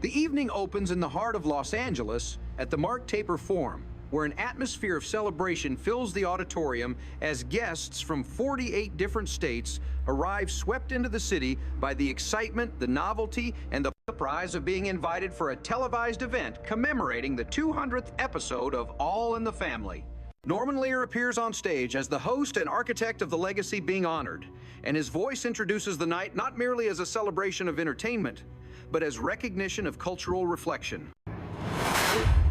The evening opens in the heart of Los Angeles at the Mark Taper Forum, where an atmosphere of celebration fills the auditorium as guests from 48 different states arrive swept into the city by the excitement, the novelty, and the surprise of being invited for a televised event commemorating the 200th episode of All in the Family. Norman Lear appears on stage as the host and architect of the legacy being honored, and his voice introduces the night not merely as a celebration of entertainment, but as recognition of cultural reflection.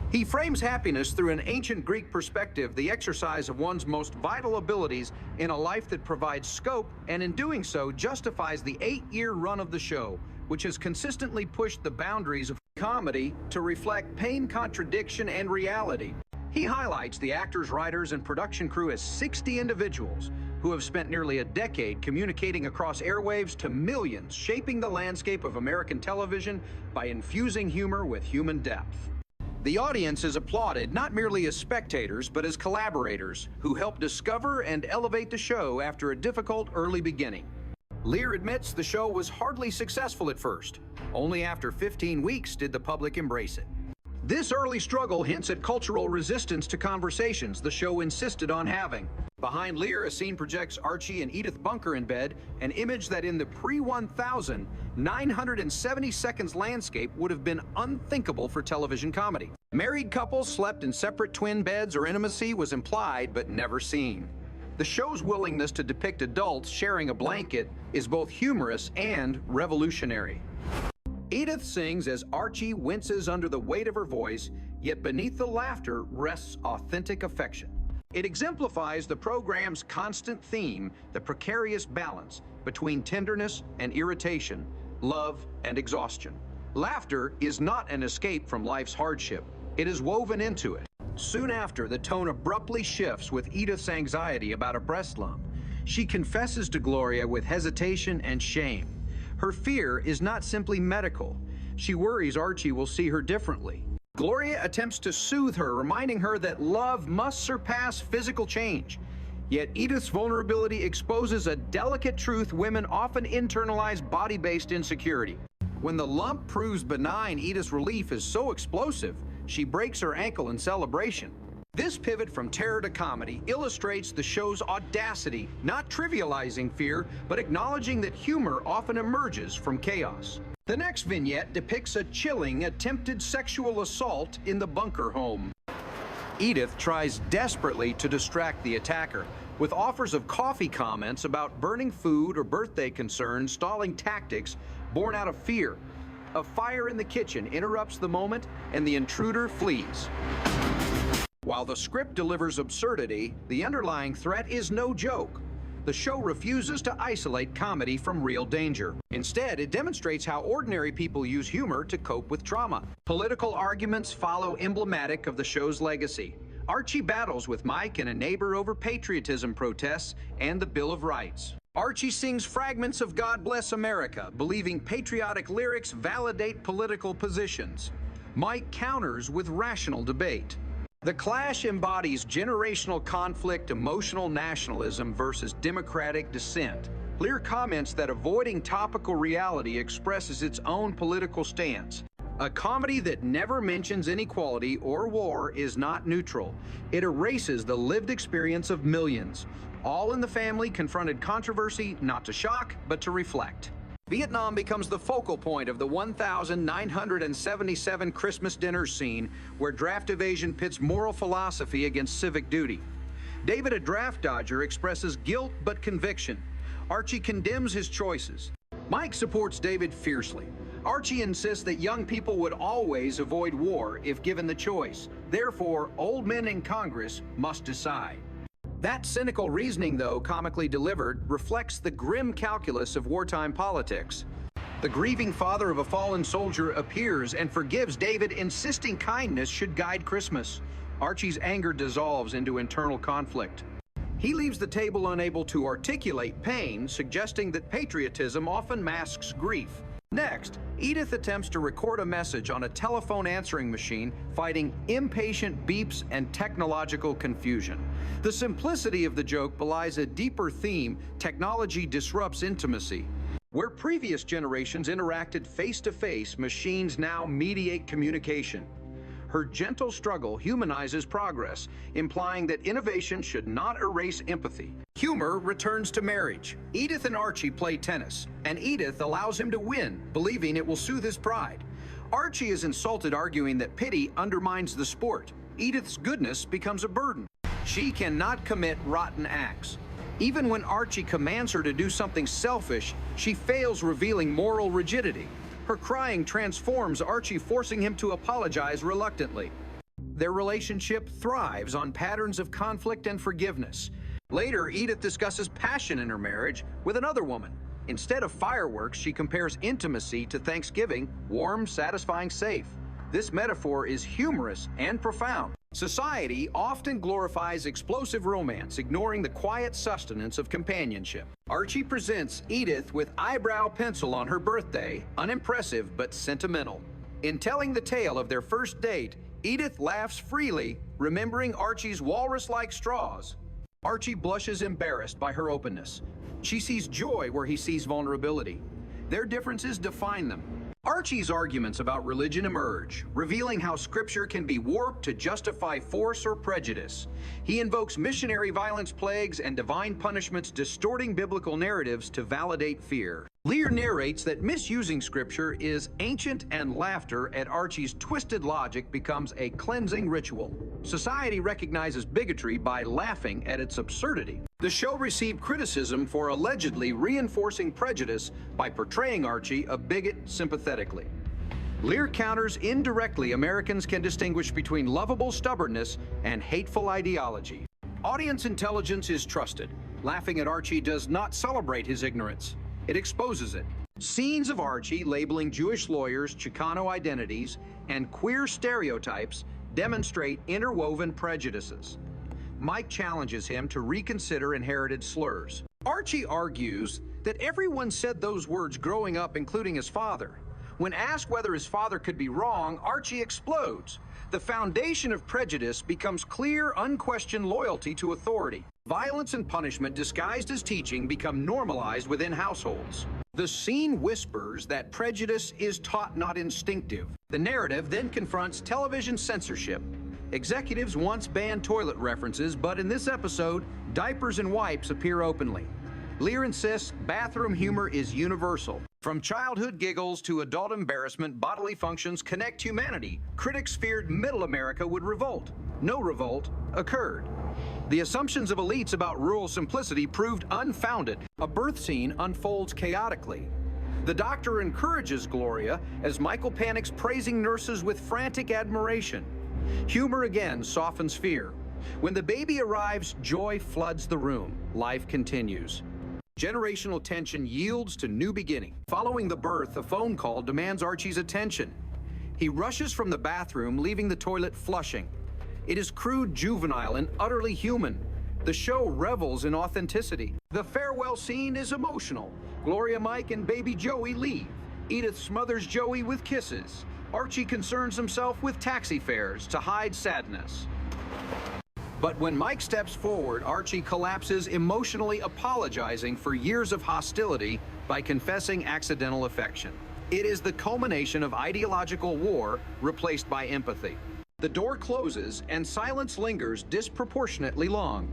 He frames happiness through an ancient Greek perspective, the exercise of one's most vital abilities in a life that provides scope, and in doing so justifies the 8-year run of the show, which has consistently pushed the boundaries of comedy to reflect pain, contradiction, and reality. He highlights the actors, writers, and production crew as 60 individuals who have spent nearly a decade communicating across airwaves to millions, shaping the landscape of American television by infusing humor with human depth. The audience is applauded not merely as spectators, but as collaborators who help discover and elevate the show after a difficult early beginning. Lear admits the show was hardly successful at first. Only after 15 weeks did the public embrace it. This early struggle hints at cultural resistance to conversations the show insisted on having. Behind Lear, a scene projects Archie and Edith Bunker in bed, an image that in the pre-1000, 970 seconds landscape would have been unthinkable for television comedy. Married couples slept in separate twin beds or intimacy was implied but never seen. The show's willingness to depict adults sharing a blanket is both humorous and revolutionary. Edith sings as Archie winces under the weight of her voice, yet beneath the laughter rests authentic affection. It exemplifies the program's constant theme, the precarious balance between tenderness and irritation, love and exhaustion. Laughter is not an escape from life's hardship. It is woven into it. Soon after, the tone abruptly shifts with Edith's anxiety about a breast lump. She confesses to Gloria with hesitation and shame. Her fear is not simply medical. She worries Archie will see her differently. Gloria attempts to soothe her, reminding her that love must surpass physical change. Yet Edith's vulnerability exposes a delicate truth women often internalize: body-based insecurity. When the lump proves benign, Edith's relief is so explosive, she breaks her ankle in celebration. This pivot from terror to comedy illustrates the show's audacity, not trivializing fear, but acknowledging that humor often emerges from chaos. The next vignette depicts a chilling attempted sexual assault in the Bunker home. Edith tries desperately to distract the attacker, with offers of coffee comments about burning food or birthday concerns, stalling tactics born out of fear. A fire in the kitchen interrupts the moment, and the intruder flees. While the script delivers absurdity, the underlying threat is no joke. The show refuses to isolate comedy from real danger. Instead, it demonstrates how ordinary people use humor to cope with trauma. Political arguments follow, emblematic of the show's legacy. Archie battles with Mike and a neighbor over patriotism protests and the Bill of Rights. Archie sings fragments of God Bless America, believing patriotic lyrics validate political positions. Mike counters with rational debate. The clash embodies generational conflict, emotional nationalism versus democratic dissent. Lear comments that avoiding topical reality expresses its own political stance. A comedy that never mentions inequality or war is not neutral. It erases the lived experience of millions. All in the Family confronted controversy not to shock, but to reflect. Vietnam becomes the focal point of the 1,977 Christmas dinner scene, where draft evasion pits moral philosophy against civic duty. David, a draft dodger, expresses guilt but conviction. Archie condemns his choices. Mike supports David fiercely. Archie insists that young people would always avoid war if given the choice. Therefore, old men in Congress must decide. That cynical reasoning, though comically delivered, reflects the grim calculus of wartime politics. The grieving father of a fallen soldier appears and forgives David, insisting kindness should guide Christmas. Archie's anger dissolves into internal conflict. He leaves the table unable to articulate pain, suggesting that patriotism often masks grief. Next, Edith attempts to record a message on a telephone answering machine, fighting impatient beeps and technological confusion. The simplicity of the joke belies a deeper theme: technology disrupts intimacy. Where previous generations interacted face-to-face, machines now mediate communication. Her gentle struggle humanizes progress, implying that innovation should not erase empathy. Humor returns to marriage. Edith and Archie play tennis, and Edith allows him to win, believing it will soothe his pride. Archie is insulted, arguing that pity undermines the sport. Edith's goodness becomes a burden. She cannot commit rotten acts. Even when Archie commands her to do something selfish, she fails, revealing moral rigidity. Her crying transforms Archie, forcing him to apologize reluctantly. Their relationship thrives on patterns of conflict and forgiveness. Later, Edith discusses passion in her marriage with another woman. Instead of fireworks, she compares intimacy to Thanksgiving, warm, satisfying, safe. This metaphor is humorous and profound. Society often glorifies explosive romance, ignoring the quiet sustenance of companionship. Archie presents Edith with eyebrow pencil on her birthday, unimpressive but sentimental. In telling the tale of their first date, Edith laughs freely, remembering Archie's walrus-like straws. Archie blushes, embarrassed by her openness. She sees joy where he sees vulnerability. Their differences define them. Archie's arguments about religion emerge, revealing how scripture can be warped to justify force or prejudice. He invokes missionary violence plagues and divine punishments, distorting biblical narratives to validate fear. Lear narrates that misusing scripture is ancient, and laughter at Archie's twisted logic becomes a cleansing ritual. Society recognizes bigotry by laughing at its absurdity. The show received criticism for allegedly reinforcing prejudice by portraying Archie, a bigot, sympathetically. Lear counters indirectly Americans can distinguish between lovable stubbornness and hateful ideology. Audience intelligence is trusted. Laughing at Archie does not celebrate his ignorance. It exposes it. Scenes of Archie labeling Jewish lawyers, Chicano identities, and queer stereotypes demonstrate interwoven prejudices. Mike challenges him to reconsider inherited slurs. Archie argues that everyone said those words growing up, including his father. When asked whether his father could be wrong, Archie explodes. The foundation of prejudice becomes clear, unquestioned loyalty to authority. Violence and punishment disguised as teaching become normalized within households. The scene whispers that prejudice is taught, not instinctive. The narrative then confronts television censorship. Executives once banned toilet references, but in this episode, diapers and wipes appear openly. Lear insists bathroom humor is universal. From childhood giggles to adult embarrassment, bodily functions connect humanity. Critics feared Middle America would revolt. No revolt occurred. The assumptions of elites about rural simplicity proved unfounded. A birth scene unfolds chaotically. The doctor encourages Gloria as Michael panics, praising nurses with frantic admiration. Humor again softens fear. When the baby arrives, joy floods the room. Life continues. Generational tension yields to new beginning. Following the birth, a phone call demands Archie's attention. He rushes from the bathroom, leaving the toilet flushing. It is crude, juvenile, and utterly human. The show revels in authenticity. The farewell scene is emotional. Gloria, Mike, and baby Joey leave. Edith smothers Joey with kisses. Archie concerns himself with taxi fares to hide sadness. But when Mike steps forward, Archie collapses, emotionally apologizing for years of hostility by confessing accidental affection. It is the culmination of ideological war replaced by empathy. The door closes and silence lingers disproportionately long.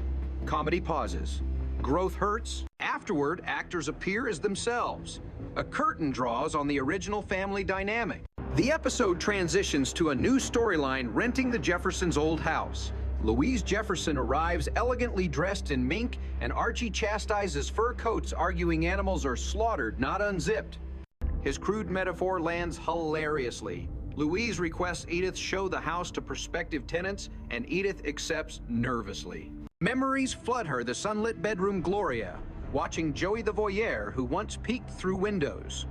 Comedy pauses. Growth hurts. Afterward, actors appear as themselves. A curtain draws on the original family dynamic. The episode transitions to a new storyline, renting the Jeffersons' old house. Louise Jefferson arrives elegantly dressed in mink, and Archie chastises fur coats, arguing animals are slaughtered, not unzipped. His crude metaphor lands hilariously. Louise requests Edith show the house to prospective tenants, and Edith accepts nervously. Memories flood her, the sunlit bedroom Gloria, watching Joey the voyeur who once peeked through windows.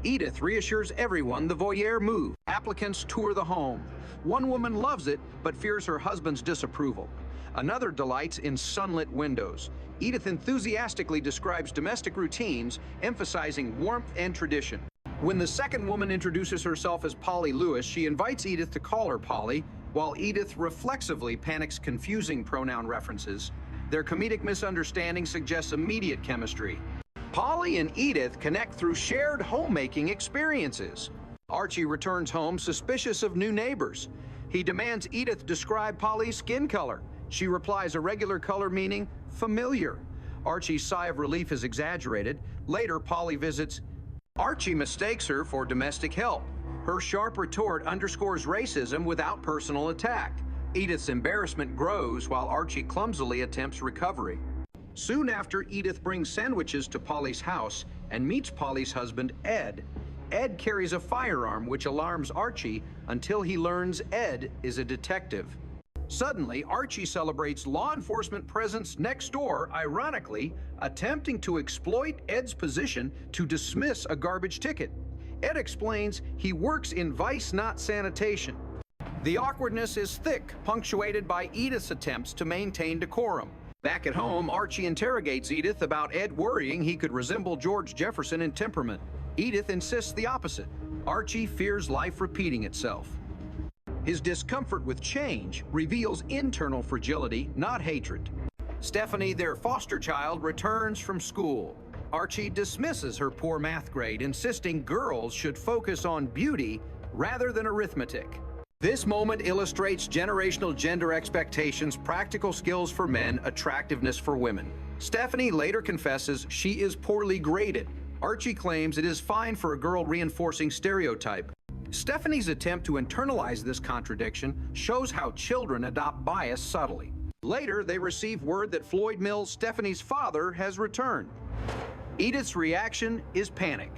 Edith reassures everyone the voyeur moved. Applicants tour the home. One woman loves it, but fears her husband's disapproval. Another delights in sunlit windows. Edith enthusiastically describes domestic routines, emphasizing warmth and tradition. When the second woman introduces herself as Polly Lewis, she invites Edith to call her Polly, while Edith reflexively panics, confusing pronoun references. Their comedic misunderstanding suggests immediate chemistry. Polly and Edith connect through shared homemaking experiences. Archie returns home suspicious of new neighbors. He demands Edith describe Polly's skin color. She replies a regular color meaning familiar. Archie's sigh of relief is exaggerated. Later, Polly visits. Archie mistakes her for domestic help. Her sharp retort underscores racism without personal attack. Edith's embarrassment grows while Archie clumsily attempts recovery. Soon after, Edith brings sandwiches to Polly's house and meets Polly's husband, Ed. Ed carries a firearm which alarms Archie until he learns Ed is a detective. Suddenly, Archie celebrates law enforcement presence next door, ironically, attempting to exploit Ed's position to dismiss a garbage ticket. Ed explains he works in vice, not sanitation. The awkwardness is thick, punctuated by Edith's attempts to maintain decorum. Back at home, Archie interrogates Edith about Ed worrying he could resemble George Jefferson in temperament. Edith insists the opposite. Archie fears life repeating itself. His discomfort with change reveals internal fragility, not hatred. Stephanie, their foster child, returns from school. Archie dismisses her poor math grade, insisting girls should focus on beauty rather than arithmetic. This moment illustrates generational gender expectations, practical skills for men, attractiveness for women. Stephanie later confesses she is poorly graded. Archie claims it is fine for a girl reinforcing stereotype. Stephanie's attempt to internalize this contradiction shows how children adopt bias subtly. Later, they receive word that Floyd Mills, Stephanie's father, has returned. Edith's reaction is panic.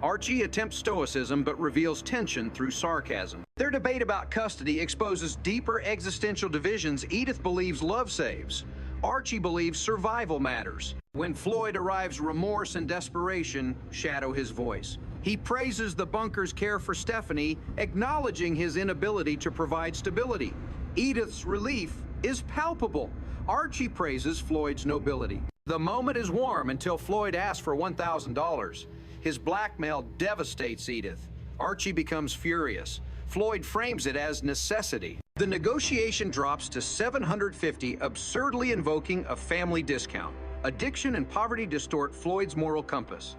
Archie attempts stoicism but reveals tension through sarcasm. Their debate about custody exposes deeper existential divisions. Edith believes love saves. Archie believes survival matters. When Floyd arrives, remorse and desperation shadow his voice. He praises the bunker's care for Stephanie, acknowledging his inability to provide stability. Edith's relief is palpable. Archie praises Floyd's nobility. The moment is warm until Floyd asks for $1,000. His blackmail devastates Edith. Archie becomes furious. Floyd frames it as necessity. The negotiation drops to $750, absurdly invoking a family discount. Addiction and poverty distort Floyd's moral compass.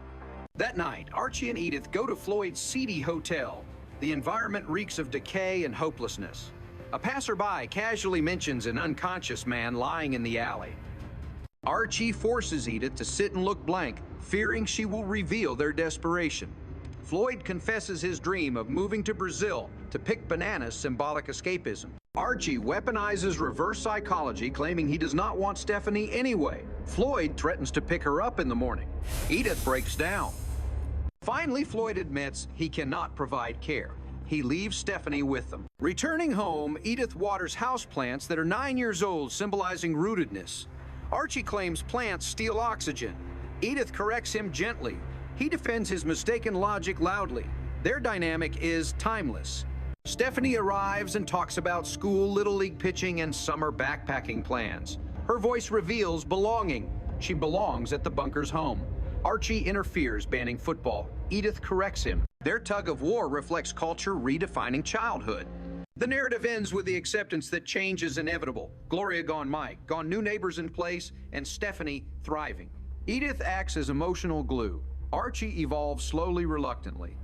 That night, Archie and Edith go to Floyd's seedy hotel. The environment reeks of decay and hopelessness. A passerby casually mentions an unconscious man lying in the alley. Archie forces Edith to sit and look blank, fearing she will reveal their desperation. Floyd confesses his dream of moving to Brazil to pick bananas, symbolic escapism. Archie weaponizes reverse psychology, claiming he does not want Stephanie anyway. Floyd threatens to pick her up in the morning. Edith breaks down. Finally, Floyd admits he cannot provide care. He leaves Stephanie with them. Returning home, Edith waters houseplants that are 9 years old, symbolizing rootedness. Archie claims plants steal oxygen. Edith corrects him gently. He defends his mistaken logic loudly. Their dynamic is timeless. Stephanie arrives and talks about school, Little League pitching, and summer backpacking plans. Her voice reveals belonging. She belongs at the bunker's home. Archie interferes, banning football. Edith corrects him. Their tug of war reflects culture redefining childhood. The narrative ends with the acceptance that change is inevitable. Gloria gone Mike, gone new neighbors in place, and Stephanie thriving. Edith acts as emotional glue. Archie evolves slowly, reluctantly.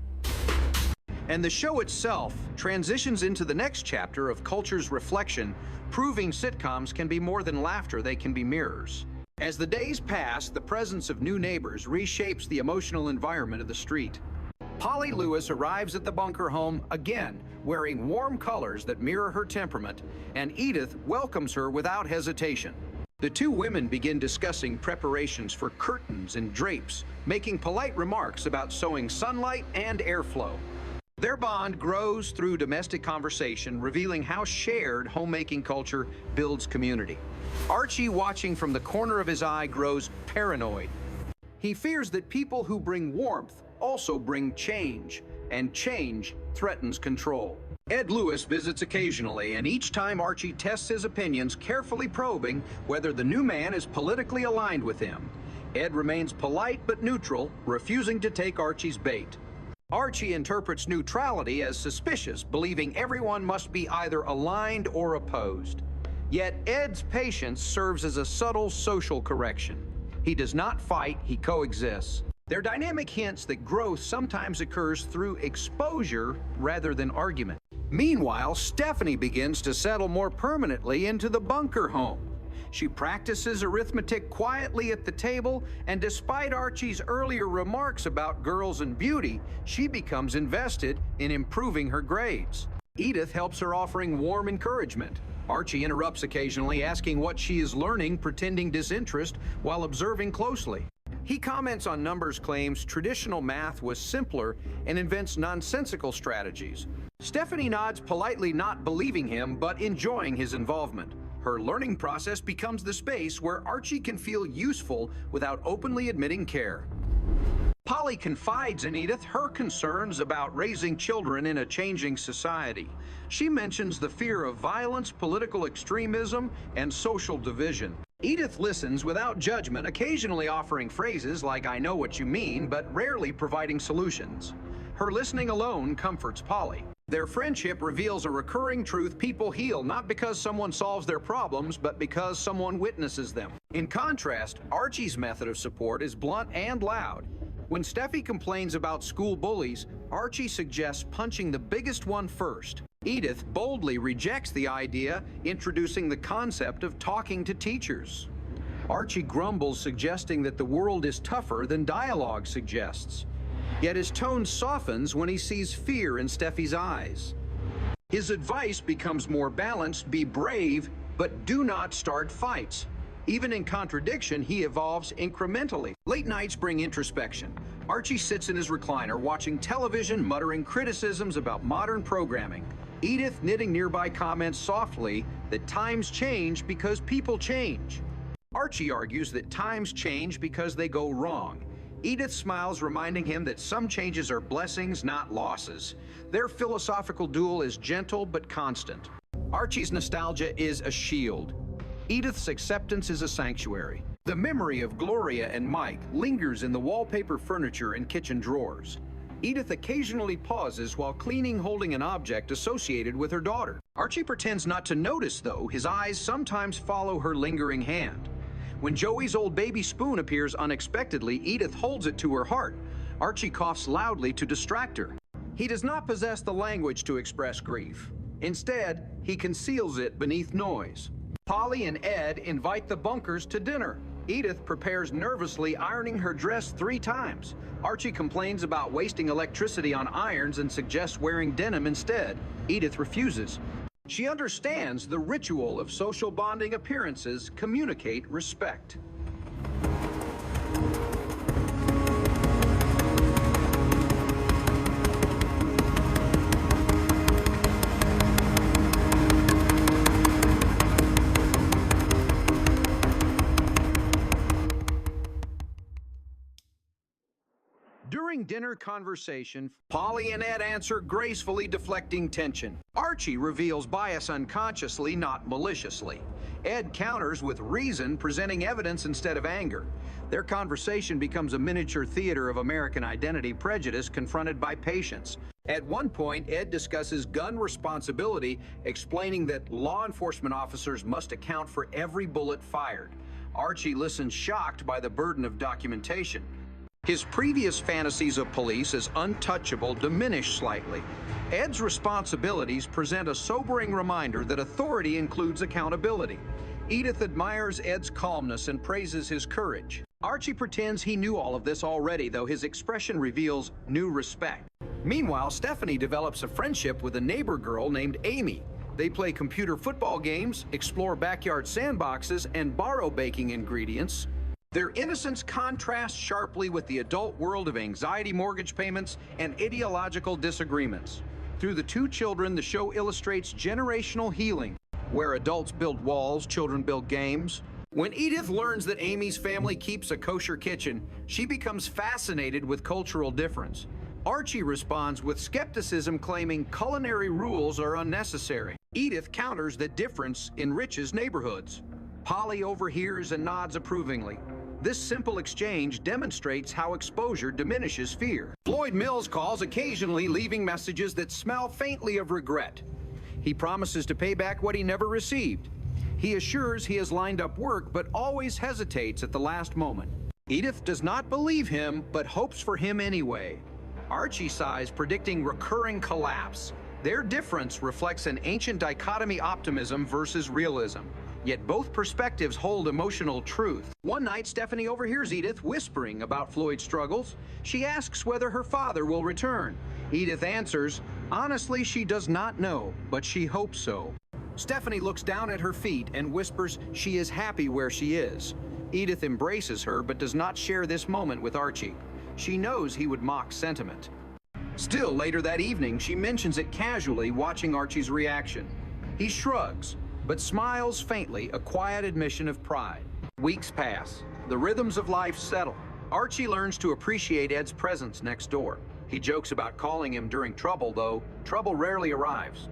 And the show itself transitions into the next chapter of culture's reflection, proving sitcoms can be more than laughter, they can be mirrors. As the days pass, the presence of new neighbors reshapes the emotional environment of the street. Polly Lewis arrives at the bunker home again, wearing warm colors that mirror her temperament, and Edith welcomes her without hesitation. The two women begin discussing preparations for curtains and drapes, making polite remarks about sowing sunlight and airflow. Their bond grows through domestic conversation, revealing how shared homemaking culture builds community. Archie, watching from the corner of his eye, grows paranoid. He fears that people who bring warmth also bring change, and change threatens control. Ed Lewis visits occasionally, and each time Archie tests his opinions, carefully probing whether the new man is politically aligned with him. Ed remains polite but neutral, refusing to take Archie's bait. Archie interprets neutrality as suspicious, believing everyone must be either aligned or opposed. Yet Ed's patience serves as a subtle social correction. He does not fight, he coexists. Their dynamic hints that growth sometimes occurs through exposure rather than argument. Meanwhile, Stephanie begins to settle more permanently into the bunker home. She practices arithmetic quietly at the table, and despite Archie's earlier remarks about girls and beauty, she becomes invested in improving her grades. Edith helps her, offering warm encouragement. Archie interrupts occasionally, asking what she is learning, pretending disinterest while observing closely. He comments on Numbers' claims traditional math was simpler and invents nonsensical strategies. Stephanie nods politely, not believing him, but enjoying his involvement. Her learning process becomes the space where Archie can feel useful without openly admitting care. Polly confides in Edith her concerns about raising children in a changing society. She mentions the fear of violence, political extremism, and social division. Edith listens without judgment, occasionally offering phrases like "I know what you mean," but rarely providing solutions. Her listening alone comforts Polly. Their friendship reveals a recurring truth: people heal not because someone solves their problems, but because someone witnesses them. In contrast, Archie's method of support is blunt and loud. When Steffi complains about school bullies, Archie suggests punching the biggest one first. Edith boldly rejects the idea, introducing the concept of talking to teachers. Archie grumbles, suggesting that the world is tougher than dialogue suggests. Yet his tone softens when he sees fear in Steffi's eyes. His advice becomes more balanced: be brave, but do not start fights. Even in contradiction, he evolves incrementally. Late nights bring introspection. Archie sits in his recliner, watching television, muttering criticisms about modern programming. Edith, knitting nearby, comments softly that times change because people change. Archie argues that times change because they go wrong. Edith smiles, reminding him that some changes are blessings, not losses. Their philosophical duel is gentle but constant. Archie's nostalgia is a shield. Edith's acceptance is a sanctuary. The memory of Gloria and Mike lingers in the wallpaper, furniture, and kitchen drawers. Edith occasionally pauses while cleaning, holding an object associated with her daughter. Archie pretends not to notice, though. His eyes sometimes follow her lingering hand. When Joey's old baby spoon appears unexpectedly, Edith holds it to her heart. Archie coughs loudly to distract her. He does not possess the language to express grief. Instead, he conceals it beneath noise. Polly and Ed invite the Bunkers to dinner. Edith prepares nervously, ironing her dress 3 times. Archie complains about wasting electricity on irons and suggests wearing denim instead. Edith refuses. She understands the ritual of social bonding. Appearances communicate respect. During dinner conversation, Polly and Ed answer gracefully, deflecting tension. Archie reveals bias unconsciously, not maliciously. Ed counters with reason, presenting evidence instead of anger. Their conversation becomes a miniature theater of American identity prejudice confronted by patience. At one point, Ed discusses gun responsibility, explaining that law enforcement officers must account for every bullet fired. Archie listens, shocked by the burden of documentation. His previous fantasies of police as untouchable diminish slightly. Ed's responsibilities present a sobering reminder that authority includes accountability. Edith admires Ed's calmness and praises his courage. Archie pretends he knew all of this already, though his expression reveals new respect. Meanwhile, Stephanie develops a friendship with a neighbor girl named Amy. They play computer football games, explore backyard sandboxes, and borrow baking ingredients. Their innocence contrasts sharply with the adult world of anxiety, mortgage payments, and ideological disagreements. Through the 2 children, the show illustrates generational healing. Where adults build walls, children build games. When Edith learns that Amy's family keeps a kosher kitchen, she becomes fascinated with cultural difference. Archie responds with skepticism, claiming culinary rules are unnecessary. Edith counters that difference enriches neighborhoods. Polly overhears and nods approvingly. This simple exchange demonstrates how exposure diminishes fear. Floyd Mills calls occasionally, leaving messages that smell faintly of regret. He promises to pay back what he never received. He assures he has lined up work, but always hesitates at the last moment. Edith does not believe him, but hopes for him anyway. Archie sighs, predicting recurring collapse. Their difference reflects an ancient dichotomy: optimism versus realism. Yet both perspectives hold emotional truth. One night, Stephanie overhears Edith whispering about Floyd's struggles. She asks whether her father will return. Edith answers, honestly, she does not know, but she hopes so. Stephanie looks down at her feet and whispers she is happy where she is. Edith embraces her, but does not share this moment with Archie. She knows he would mock sentiment. Still, later that evening, she mentions it casually, watching Archie's reaction. He shrugs, but smiles faintly, a quiet admission of pride. Weeks pass. The rhythms of life settle. Archie learns to appreciate Ed's presence next door. He jokes about calling him during trouble, though trouble rarely arrives.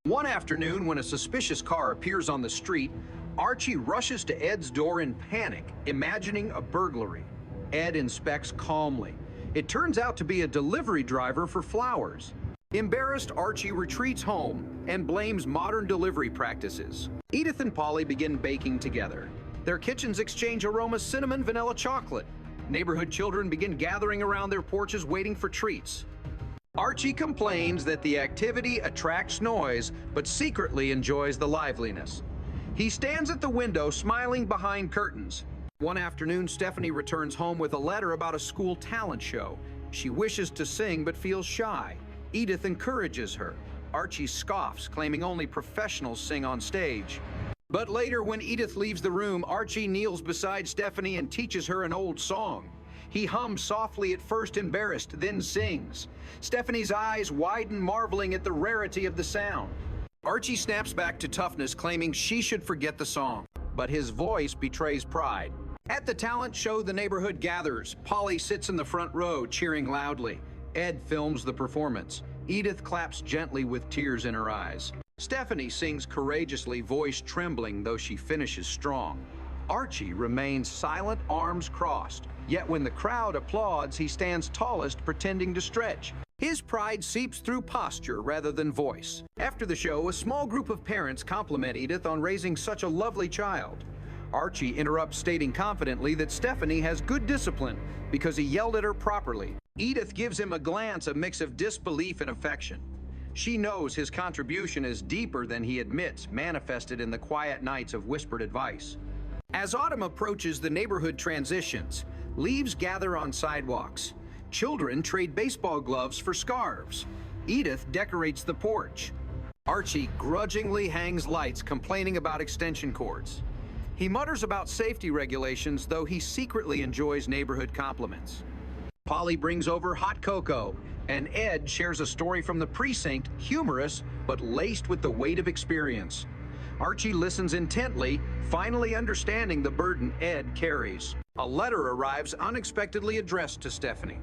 One afternoon, when a suspicious car appears on the street, Archie rushes to Ed's door in panic, imagining a burglary. Ed inspects calmly. It turns out to be a delivery driver for flowers. Embarrassed, Archie retreats home and blames modern delivery practices. Edith and Polly begin baking together. Their kitchens exchange aromas: cinnamon, vanilla, chocolate. Neighborhood children begin gathering around their porches waiting for treats. Archie complains that the activity attracts noise, but secretly enjoys the liveliness. He stands at the window, smiling behind curtains. One afternoon, Stephanie returns home with a letter about a school talent show. She wishes to sing, but feels shy. Edith encourages her. Archie scoffs, claiming only professionals sing on stage. But later, when Edith leaves the room, Archie kneels beside Stephanie and teaches her an old song. He hums softly, at first embarrassed, then sings. Stephanie's eyes widen, marveling at the rarity of the sound. Archie snaps back to toughness, claiming she should forget the song. But his voice betrays pride. At the talent show, the neighborhood gathers. Polly sits in the front row, cheering loudly. Ed films the performance. Edith claps gently with tears in her eyes. Stephanie sings courageously, voice trembling, though she finishes strong. Archie remains silent, arms crossed. Yet when the crowd applauds, he stands tallest, pretending to stretch. His pride seeps through posture rather than voice. After the show, a small group of parents compliment Edith on raising such a lovely child. Archie interrupts, stating confidently that Stephanie has good discipline because he yelled at her properly. Edith gives him a glance, a mix of disbelief and affection. She knows his contribution is deeper than he admits, manifested in the quiet nights of whispered advice. As autumn approaches, the neighborhood transitions. Leaves gather on sidewalks. Children trade baseball gloves for scarves. Edith decorates the porch. Archie grudgingly hangs lights, complaining about extension cords. He mutters about safety regulations, though he secretly enjoys neighborhood compliments. Polly brings over hot cocoa, and Ed shares a story from the precinct, humorous but laced with the weight of experience. Archie listens intently, finally understanding the burden Ed carries. A letter arrives, unexpectedly addressed to Stephanie.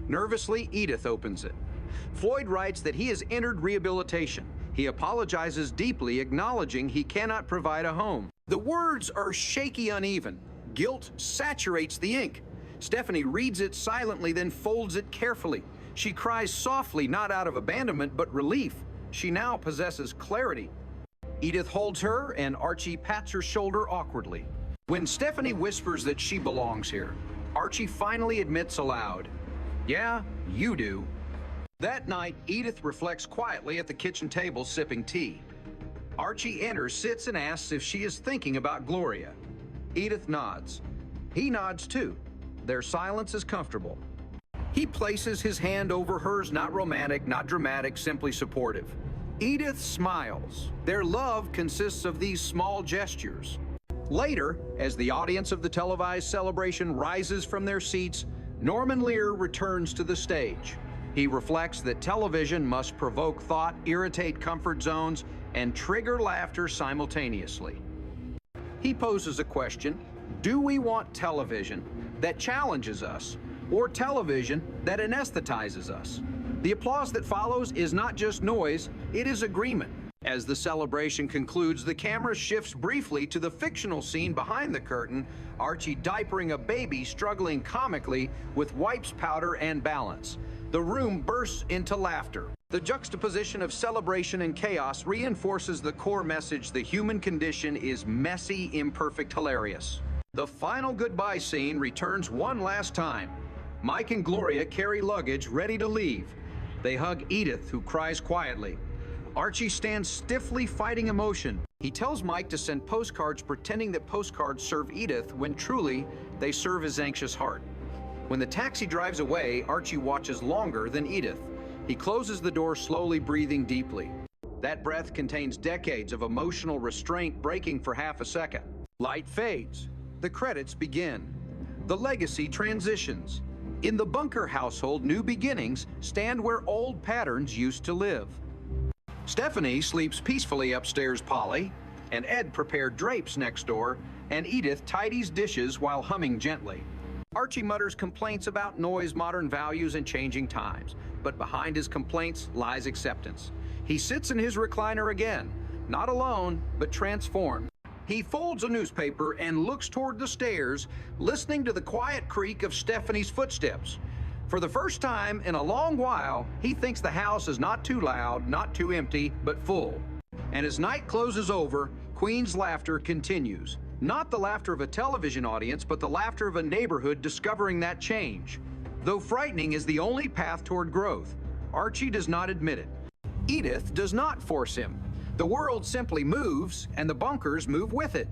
Nervously, Edith opens it. Floyd writes that he has entered rehabilitation. He apologizes deeply, acknowledging he cannot provide a home. The words are shaky, uneven. Guilt saturates the ink. Stephanie reads it silently, then folds it carefully. She cries softly, not out of abandonment, but relief. She now possesses clarity. Edith holds her, and Archie pats her shoulder awkwardly. When Stephanie whispers that she belongs here, Archie finally admits aloud, "Yeah, you do." That night, Edith reflects quietly at the kitchen table, sipping tea. Archie enters, sits, and asks if she is thinking about Gloria. Edith nods. He nods too. Their silence is comfortable. He places his hand over hers, not romantic, not dramatic, simply supportive. Edith smiles. Their love consists of these small gestures. Later, as the audience of the televised celebration rises from their seats, Norman Lear returns to the stage. He reflects that television must provoke thought, irritate comfort zones, and trigger laughter simultaneously. He poses a question: do we want television that challenges us, or television that anesthetizes us? The applause that follows is not just noise, it is agreement. As the celebration concludes, the camera shifts briefly to the fictional scene behind the curtain, Archie diapering a baby struggling comically with wipes, powder, and balance. The room bursts into laughter. The juxtaposition of celebration and chaos reinforces the core message: the human condition is messy, imperfect, hilarious. The final goodbye scene returns one last time. Mike and Gloria carry luggage ready to leave. They hug Edith, who cries quietly. Archie stands stiffly, fighting emotion. He tells Mike to send postcards, pretending that postcards serve Edith when truly they serve his anxious heart. When the taxi drives away, Archie watches longer than Edith. He closes the door slowly, breathing deeply. That breath contains decades of emotional restraint breaking for half a second. Light fades. The credits begin. The legacy transitions. In the Bunker household, new beginnings stand where old patterns used to live. Stephanie sleeps peacefully upstairs, Polly, and Ed prepared drapes next door, and Edith tidies dishes while humming gently. Archie mutters complaints about noise, modern values, and changing times, but behind his complaints lies acceptance. He sits in his recliner again, not alone, but transformed. He folds a newspaper and looks toward the stairs, listening to the quiet creak of Stephanie's footsteps. For the first time in a long while, he thinks the house is not too loud, not too empty, but full. And as night closes over, Queen's laughter continues. Not the laughter of a television audience, but the laughter of a neighborhood discovering that change. Though frightening is the only path toward growth, Archie does not admit it. Edith does not force him. The world simply moves, and the Bunkers move with it.